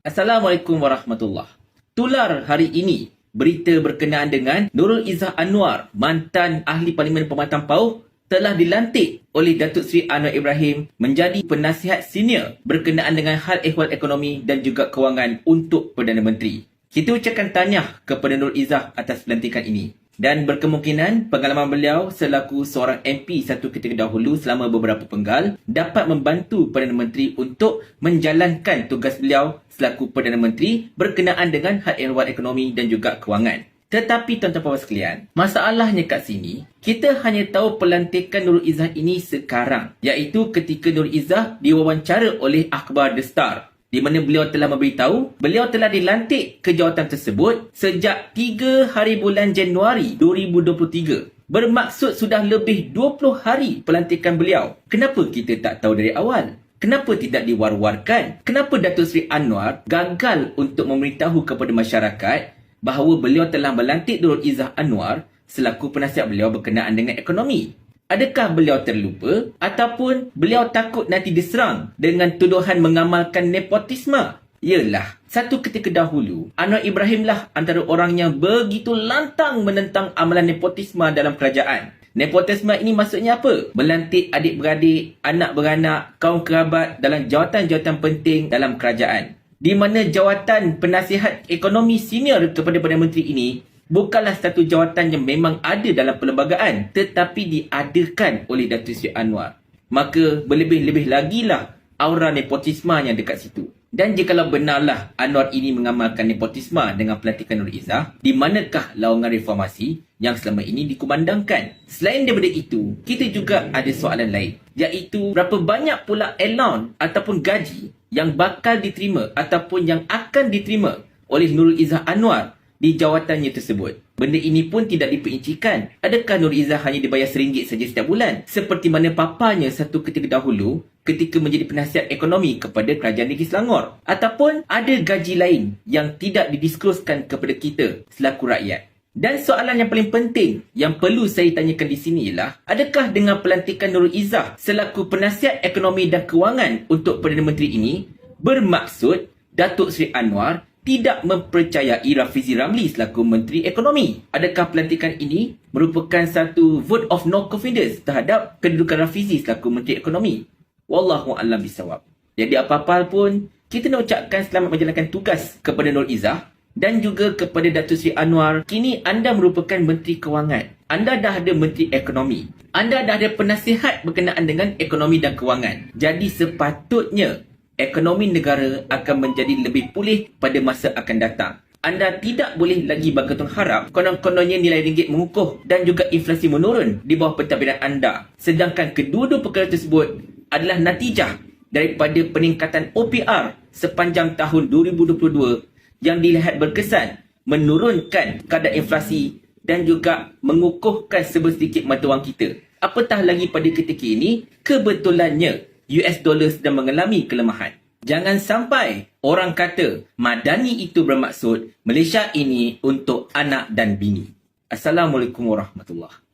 Assalamualaikum warahmatullahi. Tular hari ini berita berkenaan dengan Nurul Izzah Anwar, mantan ahli Parlimen Pematang Pauh, telah dilantik oleh Datuk Seri Anwar Ibrahim menjadi penasihat senior berkenaan dengan hal ehwal ekonomi dan juga kewangan untuk Perdana Menteri. Kita ucapkan tahniah kepada Nurul Izzah atas pelantikan ini. Dan berkemungkinan pengalaman beliau selaku seorang MP satu ketika dahulu selama beberapa penggal dapat membantu Perdana Menteri untuk menjalankan tugas beliau selaku Perdana Menteri berkenaan dengan hal ehwal ekonomi dan juga kewangan. Tetapi tuan-tuan puan sekalian, masalahnya kat sini, kita hanya tahu pelantikan Nurul Izzah ini sekarang, iaitu ketika Nurul Izzah diwawancara oleh akhbar The Star, di mana beliau telah memberitahu beliau telah dilantik ke jawatan tersebut sejak 3 hari bulan Januari 2023. Bermaksud sudah lebih 20 hari pelantikan beliau. Kenapa kita tak tahu dari awal? Kenapa tidak diwar-warkan? Kenapa Datuk Seri Anwar gagal untuk memberitahu kepada masyarakat bahawa beliau telah melantik Nurul Izzah Anwar selaku penasihat beliau berkenaan dengan ekonomi? Adakah beliau terlupa ataupun beliau takut nanti diserang dengan tuduhan mengamalkan nepotisme? Yalah, satu ketika dahulu, Anwar Ibrahim lah antara orang yang begitu lantang menentang amalan nepotisme dalam kerajaan. Nepotisme ini maksudnya apa? Melantik adik-beradik, anak beranak, kaum kerabat dalam jawatan-jawatan penting dalam kerajaan. Di mana jawatan penasihat ekonomi senior kepada Perdana Menteri ini bukanlah satu jawatan yang memang ada dalam perlembagaan, tetapi diadakan oleh Datuk Seri Anwar. Maka berlebih-lebih lagi lah aura nepotisme yang dekat situ. Dan jikalau benarlah Anwar ini mengamalkan nepotisme dengan pelantikan Nurul Izzah, di manakah lawangan reformasi yang selama ini dikumandangkan? Selain daripada itu, kita juga ada soalan lain, iaitu berapa banyak pula allowance ataupun gaji yang bakal diterima ataupun yang akan diterima oleh Nurul Izzah Anwar di jawatannya tersebut. Benda ini pun tidak diperincikan. Adakah Nurul Izzah hanya dibayar RM1 saja setiap bulan, seperti mana papanya satu ketika dahulu ketika menjadi penasihat ekonomi kepada Kerajaan Negeri Selangor? Ataupun ada gaji lain yang tidak didiskloskan kepada kita selaku rakyat? Dan soalan yang paling penting yang perlu saya tanyakan di sini ialah, adakah dengan pelantikan Nurul Izzah selaku penasihat ekonomi dan kewangan untuk Perdana Menteri ini bermaksud Datuk Seri Anwar tidak mempercayai Rafizi Ramli selaku Menteri Ekonomi? Adakah pelantikan ini merupakan satu vote of no confidence terhadap kedudukan Rafizi selaku Menteri Ekonomi? Wallahu a'lam bisawab. Jadi apa-apa pun, kita nak ucapkan selamat menjalankan tugas kepada Nurul Izzah dan juga kepada Datuk Seri Anwar. Kini anda merupakan Menteri Kewangan. Anda dah ada Menteri Ekonomi. Anda dah ada penasihat berkenaan dengan ekonomi dan kewangan. Jadi sepatutnya ekonomi negara akan menjadi lebih pulih pada masa akan datang. Anda tidak boleh lagi bergantung harap konon-kononnya nilai ringgit mengukuh dan juga inflasi menurun di bawah pentadbiran anda. Sedangkan kedua-dua perkara tersebut adalah natijah daripada peningkatan OPR sepanjang tahun 2022 yang dilihat berkesan menurunkan kadar inflasi dan juga mengukuhkan sebersedikit mata wang kita. Apatah lagi pada ketika ini, kebetulannya US dollar sedang mengalami kelemahan. Jangan sampai orang kata Madani itu bermaksud Malaysia ini untuk anak dan bini. Assalamualaikum warahmatullahi.